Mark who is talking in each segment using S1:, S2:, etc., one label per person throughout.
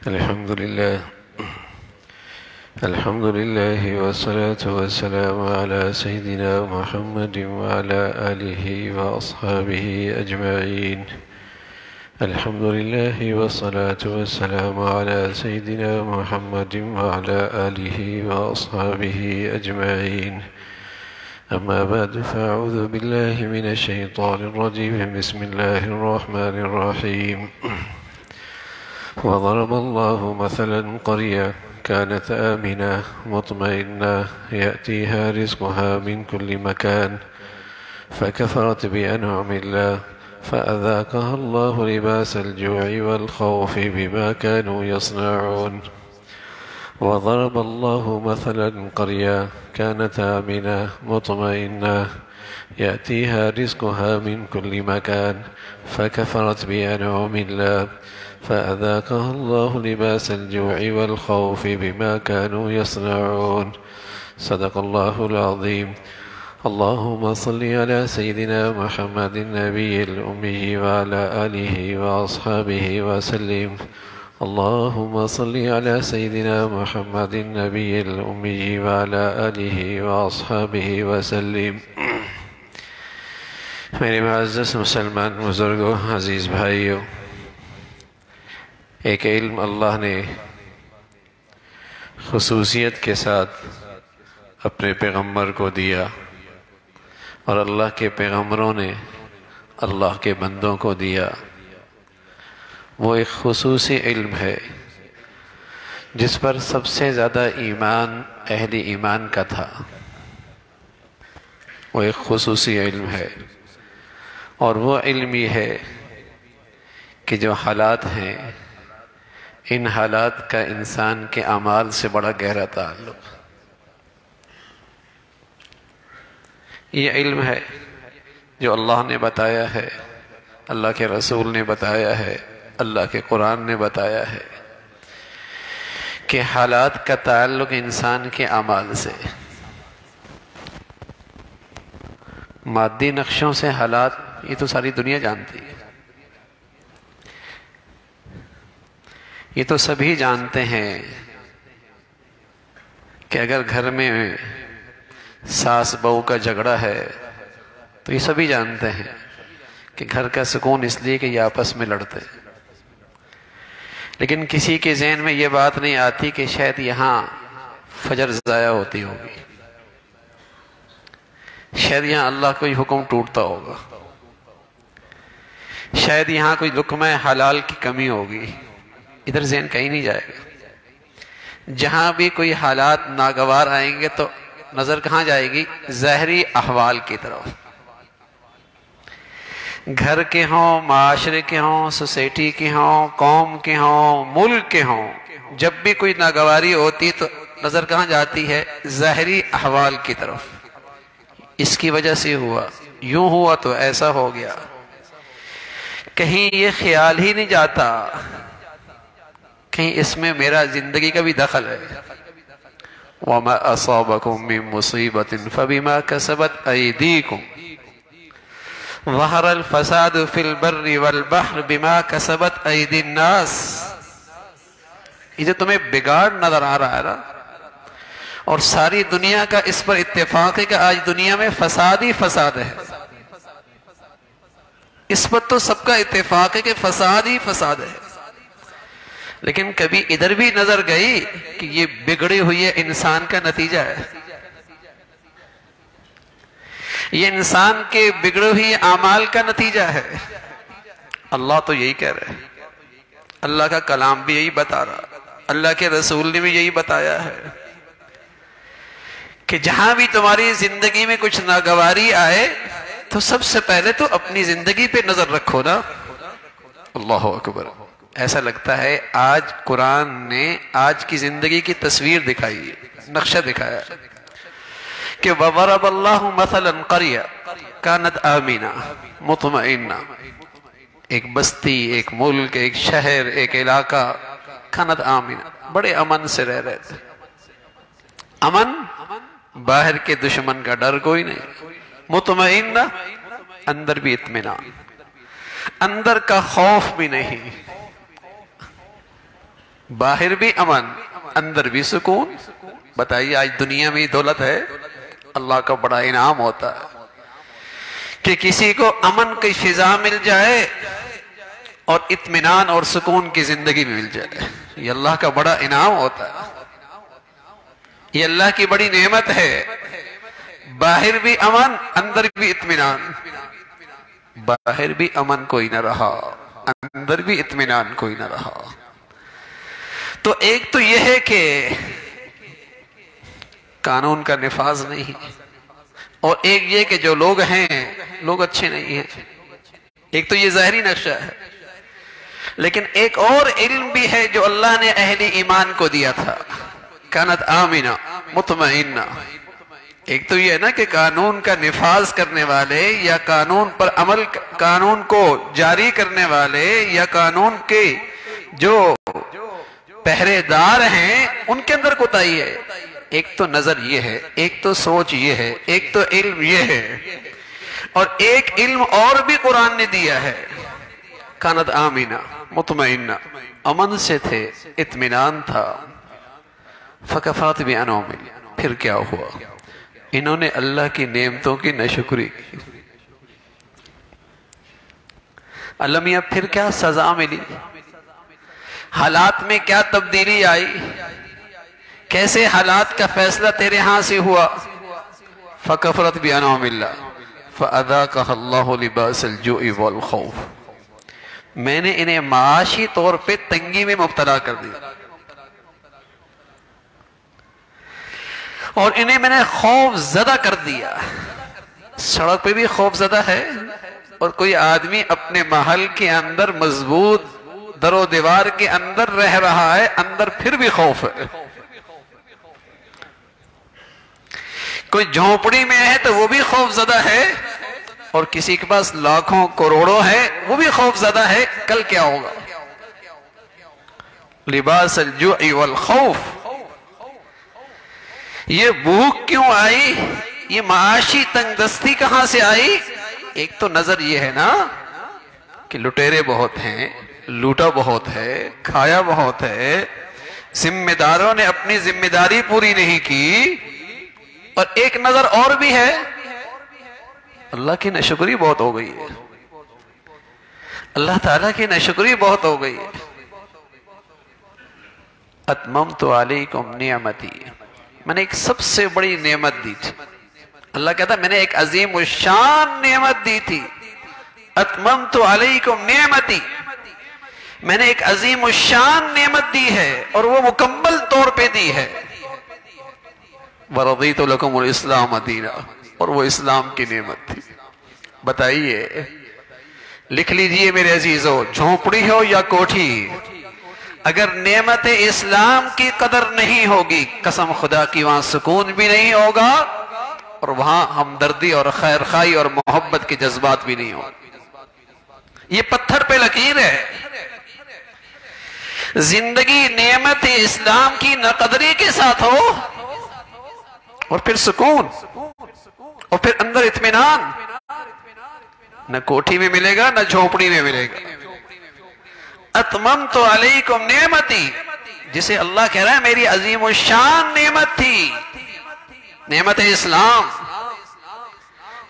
S1: الحمد لله والصلاة والسلام على سيدنا محمد وعلى آله وأصحابه أجمعين. الحمد لله والصلاة والسلام على سيدنا محمد وعلى آله وأصحابه أجمعين. أما بعد، فأعوذ بالله من الشيطان الرجيم. بسم الله الرحمن الرحيم. وضرب الله مثلا قرية كانت آمنة مطمئنة يأتيها رزقها من كل مكان فكفرت بأنعم الله فأذاقها الله لباس الجوع والخوف بما كانوا يصنعون. وضرب الله مثلا قرية كانت آمنة مطمئنة يأتيها رزقها من كل مكان فكفرت بأنعم الله فأذاقها الله لباس الجوع والخوف بما كانوا يصنعون. صدق الله العظيم. اللهم صل على سيدنا محمد النبي الأمي وعلى آله وأصحابه وسلم. اللهم صل على سيدنا محمد النبي الأمي وعلى آله وأصحابه وسلم. میرے معزز مسلمان بزرگوں، عزیز بھائیوں، ایک علم اللہ نے خصوصیت کے ساتھ اپنے پیغمبر کو دیا، اور اللہ کے پیغمبروں نے اللہ کے بندوں کو دیا۔ وہ ایک خصوصی علم ہے جس پر سب سے زیادہ ایمان اہل ایمان کا تھا۔ وہ ایک خصوصی علم ہے، اور وہ علم یہ ہے کہ جو حالات ہیں، ان حالات کا انسان کے اعمال سے بڑا گہرا تعلق۔ یہ علم ہے جو اللہ نے بتایا ہے، اللہ کے رسول نے بتایا ہے، اللہ کے قرآن نے بتایا ہے کہ حالات کا تعلق انسان کے اعمال سے، مادی نقشوں سے حالات یہ تو ساری دنیا جانتی ہے، یہ تو سبھی جانتے ہیں کہ اگر گھر میں ساس بہو کا جھگڑا ہے تو یہ سبھی جانتے ہیں کہ گھر کا سکون اس لیے کہ یہ آپس میں لڑتے ہیں، لیکن کسی کے ذہن میں یہ بات نہیں آتی کہ شاید یہاں فجر ضائع ہوتی ہوگی، شاید یہاں اللہ کا کوئی حکم ٹوٹتا ہوگا، شاید یہاں کوئی لقمہ حلال کی کمی ہوگی۔ ادھر ذہن کہیں نہیں جائے گا۔ جہاں بھی کوئی حالات ناگوار آئیں گے تو نظر کہاں جائے گی؟ ظاہری احوال کی طرف۔ گھر کے ہوں، معاشرے کے ہوں، سوسائٹی کے ہوں، قوم کے ہوں، ملک کے ہوں، جب بھی کوئی ناگواری ہوتی تو نظر کہاں جاتی ہے؟ ظاہری احوال کی طرف۔ اس کی وجہ سے ہوا، یوں ہوا تو ایسا ہو گیا، کہیں یہ خیال ہی نہیں جاتا کہیں اس میں میرا زندگی کا بھی دخل ہے۔ وَمَا أَصَابَكُم مِّن مُّصِيبَةٍ فَبِمَا كَسَبَتْ أَيْدِيكُمْ ظَهَرَ الْفَسَادُ فِي الْبَرِّ وَالْبَحْرِ بِمَا كَسَبَتْ أَيْدِي النَّاسِ۔ یہ جو تمہیں بگاڑ نظر آ رہا ہے نا، اور ساری دنیا کا اس پر اتفاق ہے کہ آج دنیا میں فساد ہی فساد ہے، اس پر تو سب کا اتفاق ہے کہ فساد ہی فساد ہے، لیکن کبھی ادھر بھی نظر گئی کہ یہ بگڑی ہوئی انسان کا نتیجہ ہے، یہ انسان کے بگڑے ہوئے اعمال کا نتیجہ ہے۔ اللہ تو یہی کہہ رہے ہیں، اللہ کا کلام بھی یہی بتا رہا، اللہ کے رسول نے بھی یہی بتایا ہے کہ جہاں بھی تمہاری زندگی میں کچھ ناگواری آئے تو سب سے پہلے تو اپنی زندگی پہ نظر رکھو نا۔ اللہ اکبر۔ ایسا لگتا ہے آج قرآن نے آج کی زندگی کی تصویر دکھائی ہے، نقشہ دکھایا کہ وَضَرَبَ اللَّهُ مَثَلًا قَرْيَةً كَانَتْ آمِنَةً مُطْمَئِنَّةً، ایک بستی، ایک ملک، ایک شہر، ایک علاقہ، كَانَتْ آمِنَةً، بڑے امن سے رہ رہے تھے۔ امن، باہر کے دشمن کا ڈر کوئی نہیں، مطمئنہ، اندر بھی اطمینان، اندر کا خوف بھی نہیں، باہر بھی امن اندر بھی سکون. بتائیے آج دنیا میں دولت ہے, اللہ کا بڑا انعام ہوتا ہے کہ کسی کو امن کی فضا مل جائے اور اطمینان اور سکون کی زندگی میں مل جائے. یہ اللہ کا بڑا انعام ہوتا ہے, یہ اللہ کی بڑی نعمت ہے. باہر بھی امن اندر بھی اطمینان. باہر بھی امن کوئی نہ رہا, اندر بھی اطمینان کوئی نہ رہا. تو ایک تو یہ ہے کہ قانون کا نفاذ نہیں, اور ایک یہ کہ جو لوگ ہیں لوگ اچھے نہیں ہیں. ایک تو یہ ظاہری نقشہ ہے, لیکن ایک اور علم بھی ہے جو اللہ نے اہل ایمان کو دیا تھا. کانت آمنہ مطمئنہ. ایک تو یہ ہے نا کہ قانون کا نفاذ کرنے والے یا قانون پر عمل, قانون کو جاری کرنے والے یا قانون کے جو پہرے دار ہیں ان کے اندر کوتاہی ہے. ایک تو نظر یہ ہے, ایک تو سوچ یہ ہے, ایک تو علم یہ ہے, اور ایک علم اور بھی قرآن نے دیا ہے. کانت آمینہ مطمئنہ, امن سے تھے, اطمینان تھا. فکفرت بانعم, پھر کیا ہوا؟ انہوں نے اللہ کی نعمتوں کی ناشکری کی. اللہ میاں پھر کیا سزا ملی؟ حالات میں کیا تبدیلی آئی؟ کیسے حالات کا فیصلہ تیرے ہاں سے ہوا؟ فکفرت بانعم اللہ فاذاقها اللہ لباس الجوع والخوف. میں نے انہیں معاشی طور پہ تنگی میں مبتلا کر دیا, اور انہیں میں نے خوف زدہ کر دیا. سڑک پہ بھی خوف زدہ ہے, اور کوئی آدمی اپنے محل کے اندر مضبوط در و دیوار کے اندر رہ رہا ہے, اندر پھر بھی خوف ہے. کوئی جھونپڑی میں ہے تو وہ بھی خوف زدہ ہے, اور کسی کے پاس لاکھوں کروڑوں ہے وہ بھی خوف زدہ ہے. کل کیا ہوگا؟ لباس الجوع والخوف. یہ بھوک کیوں آئی؟ یہ معاشی تنگ دستی کہاں سے آئی؟ ایک تو نظر یہ ہے نا کہ لٹیرے بہت ہیں, لوٹا بہت ہے, کھایا بہت ہے, ذمہ داروں نے اپنی ذمہ داری پوری نہیں کی. اور ایک نظر اور بھی ہے, اللہ کی ناشکری بہت ہو گئی ہے. اللہ تعالیٰ کی ناشکری بہت ہو گئی ہے. اتممت علیکم نعمتی, میں نے ایک سب سے بڑی نعمت دی تھی. اللہ کہتا میں نے ایک عظیم الشان نعمت دی تھی. اتممت علیکم نعمتی, میں نے ایک عظیم الشان نعمت دی ہے, اور وہ مکمل طور پہ دی ہے. وَرَضِيتُ لَكُمُ الْإِسْلَامَ دِينًا, اور وہ اسلام کی نعمت تھی. بتائیے, لکھ لیجئے میرے عزیزو, جھونپڑی ہو یا کوٹھی, اگر نعمت اسلام کی قدر نہیں ہوگی, قسم خدا کی وہاں سکون بھی نہیں ہوگا, اور وہاں ہمدردی اور خیر خواہی اور محبت کے جذبات بھی نہیں ہوگا. یہ پتھر پہ لکیر ہے. زندگی نعمت اسلام کی ناقدری کے ساتھ ہو, اور پھر سکون, اور پھر اندر اطمینان, نہ کوٹھی میں ملے گا نہ جھونپڑی میں ملے گا. اتممت علیکم نعمتی, جسے اللہ کہہ رہا ہے میری عظیم الشان نعمت تھی, نعمت اسلام.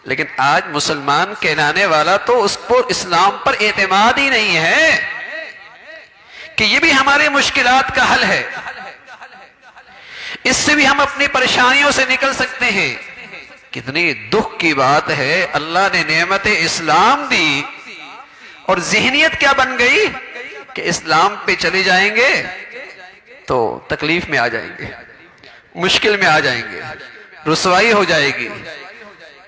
S1: لیکن آج مسلمان کہلانے والا تو اس کو اسلام پر اعتماد ہی نہیں ہے کہ یہ بھی ہماری مشکلات کا حل ہے, اس سے بھی ہم اپنی پریشانیوں سے نکل سکتے ہیں. کتنی دکھ کی بات ہے, اللہ نے نعمت اسلام دی, اور ذہنیت کیا بن گئی کہ اسلام پہ چلے جائیں گے تو تکلیف میں آ جائیں گے, مشکل میں آ جائیں گے, رسوائی ہو جائے گی,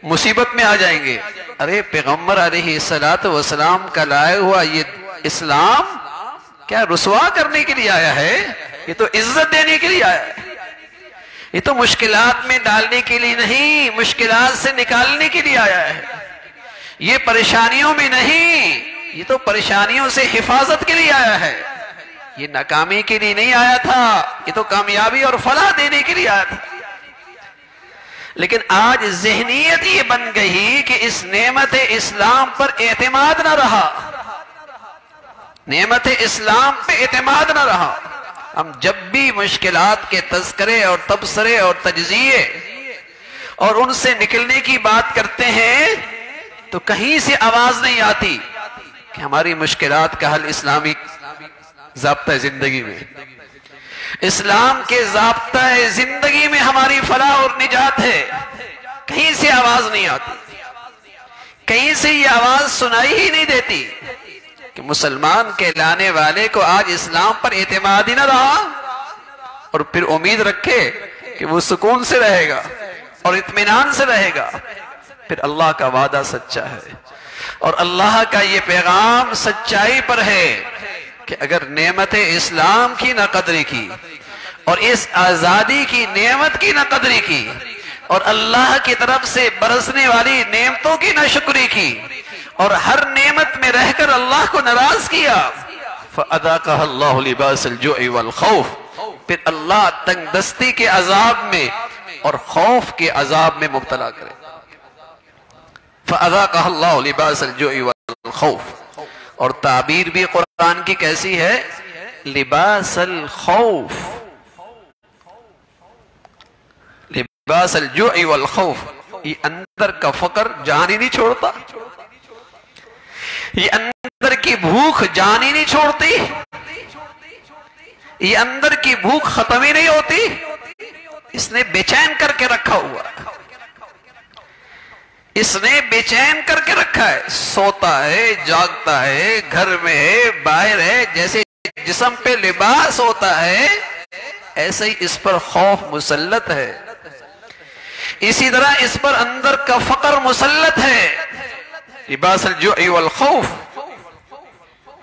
S1: مصیبت میں آ جائیں گے. ارے پیغمبر علیہ السلام کا لائے ہوا یہ اسلام کیا رسوا کرنے کے لیے آیا ہے؟ یہ تو عزت دینے کے لیے آیا ہے. یہ تو مشکلات میں ڈالنے کے لیے نہیں, مشکلات سے نکالنے کے لیے آیا ہے. یہ پریشانیوں میں نہیں, یہ تو پریشانیوں سے حفاظت کے لیے آیا ہے. یہ ناکامی کے لیے نہیں آیا تھا, یہ تو کامیابی اور فلاح دینے کے لیے آیا تھا. لیکن آج ذہنیت یہ بن گئی کہ اس نعمت اسلام پر اعتماد نہ رہا, نعمت اسلام پہ اعتماد نہ رہا. ہم جب بھی مشکلات کے تذکرے اور تبصرے اور تجزیے اور ان سے نکلنے کی بات کرتے ہیں تو کہیں سے آواز نہیں آتی کہ ہماری مشکلات کا حل اسلامی ضابطہ زندگی میں، اسلام کے ضابطہ زندگی میں ہماری فلاح اور نجات ہے۔ کہیں سے آواز نہیں آتی، کہیں سے یہ آواز سنائی ہی نہیں دیتی کہ مسلمان کہلانے والے کو آج اسلام پر اعتماد ہی نہ رہا اور پھر امید رکھے کہ وہ سکون سے رہے گا اور اطمینان سے رہے گا۔ پھر اللہ کا وعدہ سچا ہے اور اللہ کا یہ پیغام سچائی پر ہے کہ اگر نعمت اسلام کی نہ قدری کی اور اس آزادی کی نعمت کی نہ قدری کی اور اللہ کی طرف سے برسنے والی نعمتوں کی نہ شکری کی اور ہر نعمت میں رہ کر اللہ کو ناراض کیا، فَأَذَاقَهَا اللَّهُ لِبَاسَ الْجُوعِ وَالْخَوْفِ، پھر اللہ تنگ دستی کے عذاب میں اور خوف کے عذاب میں مبتلا کرے۔ فَأَذَاقَهَا اللَّهُ لِبَاسَ الْجُوعِ وَالْخَوْفِ، اور تعبیر بھی قرآن کی کیسی ہے؟ لباس الخوف، لباس الجوع والخوف، یہ اندر کا فقر جان ہی نہیں چھوڑتا، یہ اندر کی بھوک جان ہی نہیں چھوڑتی، یہ اندر کی بھوک ختم ہی نہیں ہوتی، اس نے بے چین کر کے رکھا ہوا، اس نے بے چین کر کے رکھا ہے، سوتا ہے، جاگتا ہے، گھر میں ہے، باہر ہے، جیسے جسم پہ لباس ہوتا ہے ایسے ہی اس پر خوف مسلط ہے، اسی طرح اس پر اندر کا فقر مسلط ہے۔ لباس الجوع والخوف،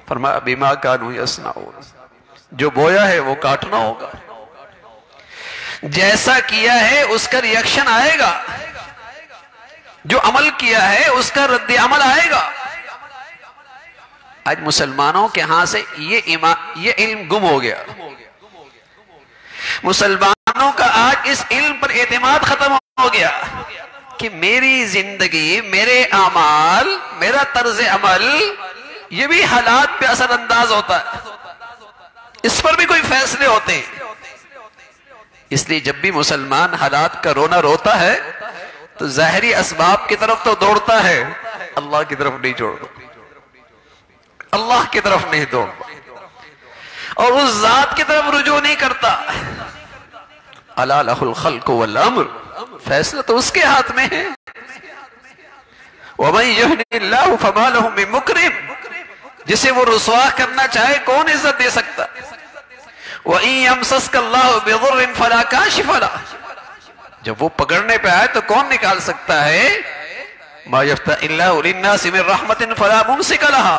S1: فرمایا بما كانوا يصنعون، جو بویا ہے وہ کاٹنا ہوگا، جیسا کیا ہے اس کا ریئیکشن آئے گا، جو عمل کیا ہے اس کا رد عمل آئے گا۔ آج مسلمانوں کے ہاں سے یہ علم گم ہو گیا، مسلمانوں کا آج اس علم پر اعتماد ختم ہو گیا کہ میری زندگی، میرے اعمال، میرا طرز عمل یہ بھی حالات پہ اثر انداز ہوتا ہے، اس پر بھی کوئی فیصلے ہوتے ہیں۔ اس لیے جب بھی مسلمان حالات کا رونا روتا ہے تو ظاہری اسباب کی طرف تو دوڑتا ہے، اللہ کی طرف نہیں دوڑتا، اللہ کی طرف نہیں دوڑتا اور اس ذات کی طرف رجوع نہیں کرتا۔ الا لہ الخلق والامر، فیصلہ تو اس کے ہاتھ میں ہے۔ ومن یہد اللہ فما لہ من مکرم، جسے وہ رسوا کرنا چاہے کون عزت دے سکتا؟ وَإِن يَمْسَسْكَ اللَّهُ بِضُرٍّ فَلَا كَاشِفَ لَهُ، جب وہ پکڑنے پہ آئے تو کون نکال سکتا ہے؟ مَا يَفْتَحِ اللَّهُ لِلنَّاسِ مِن رَحْمَةٍ فَلَا مُمْسِكَ لَهَا،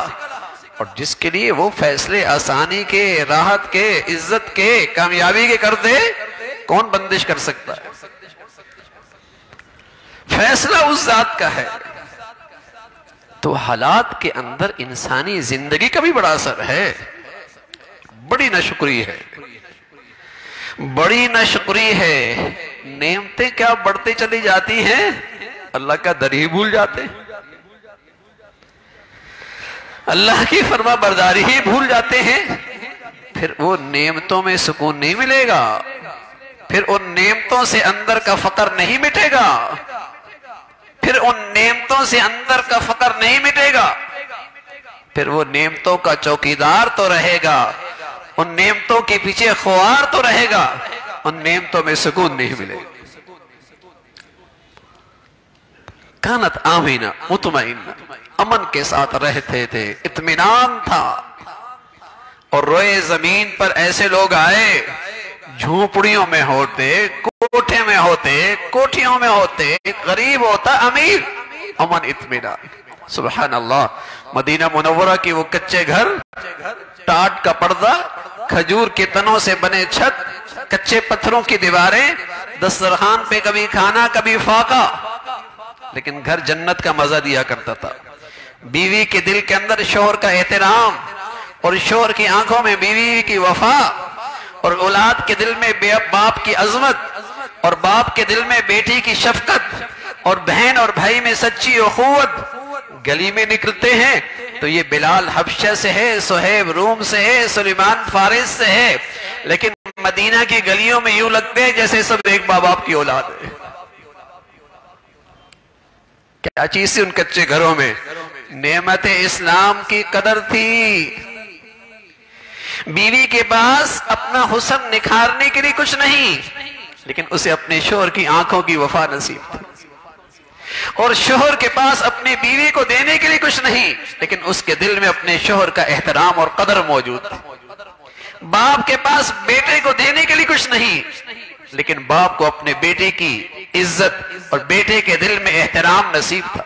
S1: اور جس کے لیے وہ فیصلے آسانی کے، راحت کے، عزت کے، کامیابی کے کر دے، کون بندش کر سکتا ہے؟ فیصلہ اس ذات کا ہے۔ تو حالات کے اندر انسانی زندگی کا بھی بڑا اثر ہے، بڑی ناشکری ہے، بڑی ناشکری ہے۔ نعمتیں کیا بڑھتے چلی جاتی ہیں، اللہ کا در ہی بھول جاتے ہیں، اللہ کی فرما برداری ہی بھول جاتے ہیں، پھر وہ نعمتوں میں سکون نہیں ملے گا، پھر ان نعمتوں سے اندر کا فقر نہیں مٹے گا، پھر ان نعمتوں سے اندر کا فقر نہیں مٹے گا، پھر وہ نعمتوں کا چوکیدار تو رہے گا، ان نعمتوں کے پیچھے خوار تو رہے گا، ان نعمتوں میں سکون نہیں ملے گا۔ کانت آمینہ مطمئنہ، امن کے ساتھ رہتے تھے، اطمینان تھا، اور روئے زمین پر ایسے لوگ آئے، جھونپڑیوں میں ہوتے، کوٹھے میں ہوتے، کوٹھیوں میں ہوتے، غریب ہوتا، امیر، امن اطمینان۔ سبحان اللہ، مدینہ منورہ کی وہ کچے گھر، ٹاٹ کا پردہ، کھجور کے تنوں سے بنے چھت، کچے پتھروں کی دیواریں، دسترخوان پہ کبھی کھانا کبھی فاقہ، لیکن گھر جنت کا مزہ دیا کرتا تھا۔ بیوی کے دل کے اندر شوہر کا احترام، اور شوہر کی آنکھوں میں بیوی کی وفا، اور اولاد کے دل میں باپ کی عظمت، اور باپ کے دل میں بیٹی کی شفقت، اور بہن اور بھائی میں سچی اخوت۔ گلی میں نکلتے ہیں تو یہ بلال حبشہ سے ہے، صہیب روم سے ہے، سلیمان فارس سے ہے، لیکن مدینہ کی گلیوں میں یوں لگتے ہیں جیسے سب ایک ماں باپ کی اولاد ہے۔ کیا چیز تھی ان کچے گھروں میں؟ نعمت اسلام کی قدر تھی۔ بیوی کے پاس اپنا حسن نکھارنے کے لیے کچھ نہیں، لیکن اسے اپنے شوہر کی آنکھوں کی وفا نصیب تھی، اور شوہر کے پاس اپنی بیوی کو دینے کے لیے کچھ نہیں، لیکن اس کے دل میں اپنے شوہر کا احترام اور قدر موجود تھی۔ باپ کے پاس بیٹے کو دینے کے لیے کچھ نہیں، لیکن باپ کو اپنے بیٹے کی عزت اور بیٹے کے دل میں احترام نصیب تھا،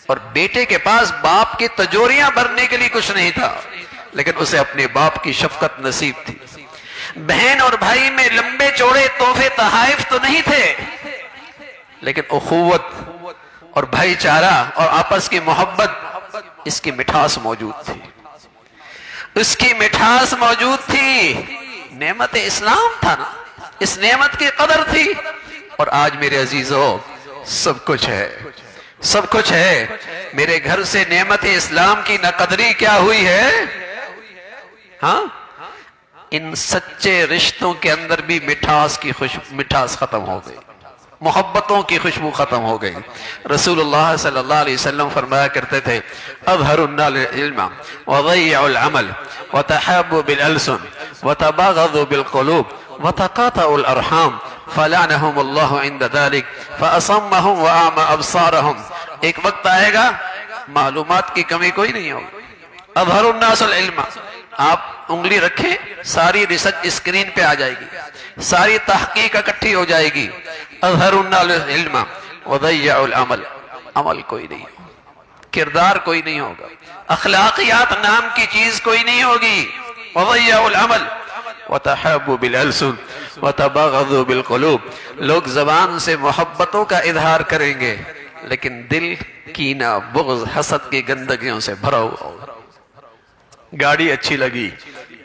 S1: اور بیٹے کے پاس باپ کی تجوریاں بھرنے کے لیے کچھ نہیں تھا، لیکن اسے اپنے باپ کی شفقت نصیب تھی۔ بہن اور بھائی میں لمبے چوڑے تحفے تحائف تو نہیں تھے، لیکن اخوت اور بھائی چارہ اور آپس کی محبت، اس کی مٹھاس موجود تھی، اس کی مٹھاس موجود تھی۔ نعمت اسلام تھا نا، اس نعمت کی قدر تھی۔ اور آج میرے عزیزو سب کچھ ہے، سب کچھ ہے، میرے گھر سے نعمت اسلام کی ناقدری کیا ہوئی ہے؟ ہاں، ان سچے رشتوں کے اندر بھی مٹھاس ختم ہو گئی، محبتوں کی خوشبو ختم ہو گئی۔ رسول اللہ صلی اللہ علیہ وسلم فرمایا کرتے تھے، اظہر الناس العلم وضيع العمل وتحابوا بالالسن وتباغضوا بالقلوب وتقاطعوا الارحام فلعنهم الله عند ذلك فاصمهم واعمى ابصارهم۔ ایک وقت آئے گا معلومات کی کمی کوئی نہیں ہوگی۔ اظہر الناس العلم، آپ انگلی رکھیں، ساری ریسرچ اسکرین پہ آ جائے گی، ساری تحقیق اکٹھی ہو جائے گی۔ اظہر الناس العلم وضيع العمل، عمل کوئی نہیں ہوگا، کردار کوئی نہیں ہوگا، اخلاقیات نام کی چیز کوئی نہیں ہوگی۔ وضيع العمل وتحابوا بالالسن وتباغضوا بالقلوب، لوگ زبان سے محبتوں کا اظہار کریں گے، لیکن دل کینہ بغض حسد کی گندگیوں سے بھرا ہوا ہوگا۔ گاڑی اچھی لگی،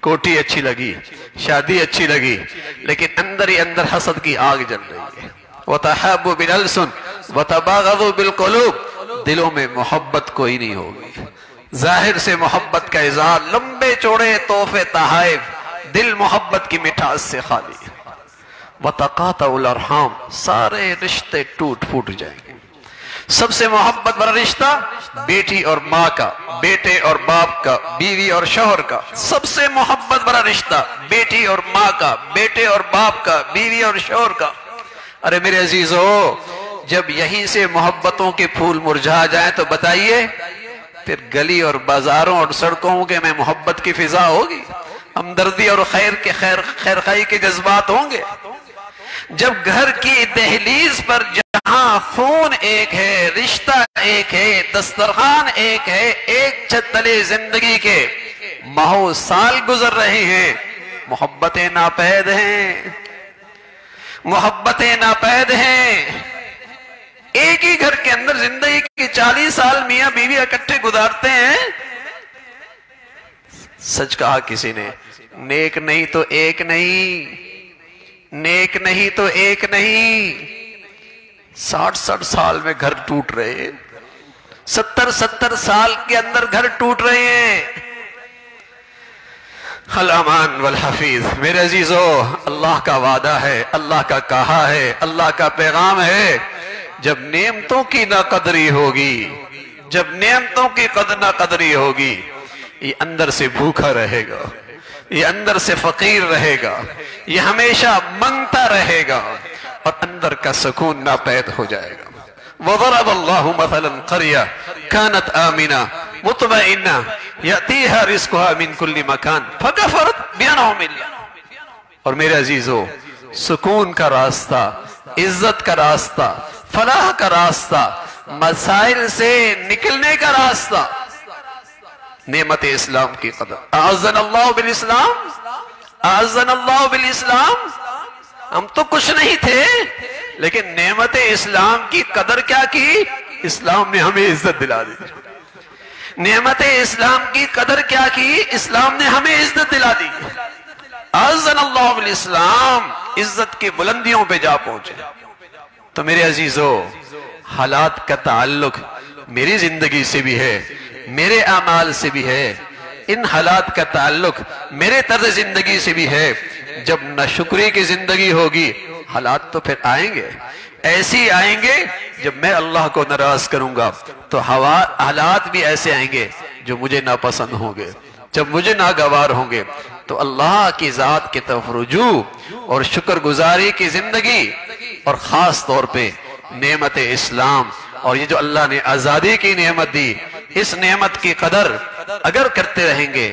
S1: کوٹھی اچھی لگی، شادی اچھی لگی، لیکن اندر ہی اندر حسد کی آگ جل رہی ہے۔ وَتَحَابُوا بِالْأَلْسُنِ وَتَبَاغَضُوا بِالْقُلُوبِ، دلوں میں محبت کوئی نہیں ہوگی، ظاہر سے محبت کا اظہار، لمبے چوڑے تحفے تحائف، دل محبت کی مٹھاس سے خالی۔ وَتَقَاطَعُوا الْأَرْحَامَ، سارے رشتے ٹوٹ پھوٹ جائیں گے۔ سب سے محبت بڑا رشتہ بیٹی اور ماں کا، بیٹے اور باپ کا، بیوی اور شوہر کا۔ سب سے محبت بڑا رشتہ بیٹی اور ماں کا، بیٹے اور باپ کا، بیوی اور شوہر کا۔ ارے میرے عزیزو، جب یہیں سے محبتوں کے پھول مرجھا جائیں تو بتائیے پھر گلی اور بازاروں اور سڑکوں کے میں محبت کی فضا ہوگی، ہمدردی اور خیر خائی کے جذبات ہوں گے۔ جب گھر کی دہلیز پر جہاں خون ایک ہے، رشتہ ایک ہے، دسترخوان ایک ہے، ایک چھت تلے زندگی کے ماہو سال گزر رہے ہیں، محبتیں ناپید ہیں، محبتیں ناپید ہیں۔ ایک ہی گھر کے اندر زندگی کے 40 سال میاں بیوی اکٹھے گزارتے ہیں۔ سچ کہا کسی نے، نیک نہیں تو ایک نہیں، نیک نہیں تو ایک نہیں۔ 60 سال میں گھر ٹوٹ رہے ہیں، 70 سال کے اندر گھر ٹوٹ رہے ہیں۔ الامان والحفیظ، میرے عزیزو، اللہ کا وعدہ ہے، اللہ کا کہا ہے، اللہ کا پیغام ہے، جب نعمتوں کی ناقدری ہوگی، جب نعمتوں کی ناقدری ہوگی، یہ اندر سے بھوکا رہے گا، یہ اندر سے فقیر رہے گا، یہ ہمیشہ منگتا رہے گا، اور اندر کا سکون ناپید ہو جائے گا۔ وَضَرَبَ اللَّهُ مَثَلًا قَرْيَةً كَانَتْ آمِنَةً مُطْمَئِنَّةً يَأْتِيهَا رِزْقُهَا مِنْ كُلِّ مَكَانٍ فَكَفَرَتْ بِأَنْعُمِ اللَّهِ۔ اور میرے عزیزو، سکون کا راستہ، عزت کا راستہ، فلاح کا راستہ، مسائل سے نکلنے کا راستہ، نعمت اسلام کی قدر۔ اعزنا اللہ بالاسلام، اعزنا اللہ بالاسلام۔ ہم تو کچھ نہیں تھے، لیکن نعمت اسلام کی قدر کیا کی؟ اسلام نے ہمیں عزت دلا دی۔ نعمت اسلام کی قدر کیا کی؟ اسلام نے ہمیں عزت دلا دی۔ اعزنا اللہ بالاسلام، عزت کی بلندیوں پہ جا پہنچے۔ تو میرے عزیزو، حالات کا تعلق میری زندگی سے بھی ہے، میرے اعمال سے بھی ہے، ان حالات کا تعلق میرے طرز زندگی سے بھی ہے۔ جب ناشکری کی زندگی ہوگی حالات تو پھر آئیں گے، ایسی آئیں گے جب میں اللہ کو ناراض کروں گا تو حالات بھی ایسے آئیں گے جو مجھے ناپسند ہوں گے، جب مجھے ناگوار ہوں گے۔ تو اللہ کی ذات کی طرف رجوع اور شکر گزاری کی زندگی، اور خاص طور پہ نعمت اسلام اور یہ جو اللہ نے آزادی کی نعمت دی، اس نعمت کی قدر اگر کرتے رہیں گے،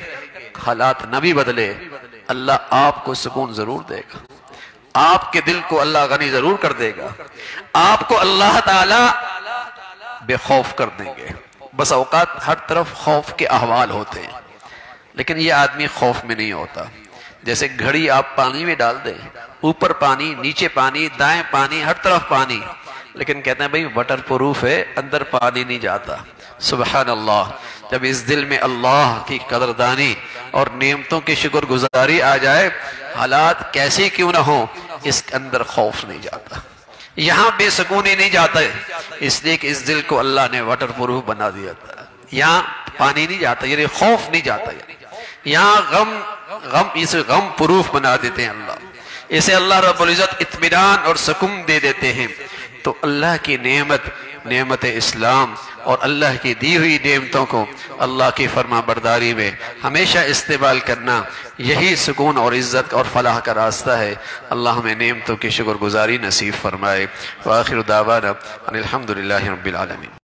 S1: حالات نہ بھی بدلے، اللہ آپ کو سکون ضرور دے گا، آپ کے دل کو اللہ غنی ضرور کر دے گا، آپ کو اللہ تعالی بے خوف کر دیں گے۔ بس اوقات ہر طرف خوف کے احوال ہوتے ہیں، لیکن یہ آدمی خوف میں نہیں ہوتا۔ جیسے گھڑی آپ پانی میں ڈال دیں، اوپر پانی، نیچے پانی، دائیں پانی، ہر طرف پانی، لیکن کہتے ہیں بھئی واٹر پروف ہے، اندر پانی نہیں جاتا۔ سبحان اللہ، جب اس دل میں اللہ کی قدردانی اور نعمتوں کی شکر گزاری آ جائے، حالات کیسی کیوں نہ ہوں، اس کے اندر خوف نہیں جاتا، یہاں بے سکونی نہیں جاتا ہے، اس لیے کہ اس دل کو اللہ نے واٹر پروف بنا دیا تھا۔ یہاں پانی نہیں جاتا، یعنی خوف نہیں جاتا، یہاں اسے غم پروف بنا دیتے ہیں اللہ، اسے اللہ رب العزت اطمینان اور سکون دے دیتے ہیں۔ تو اللہ کی نعمت اسلام اور اللہ کی دی ہوئی نعمتوں کو اللہ کی فرما برداری میں ہمیشہ استعمال کرنا، یہی سکون اور عزت اور فلاح کا راستہ ہے۔ اللہ ہمیں نعمتوں کی شکر گزاری نصیب فرمائے۔ وآخر دعوانا ان الحمدللہ رب العالمین۔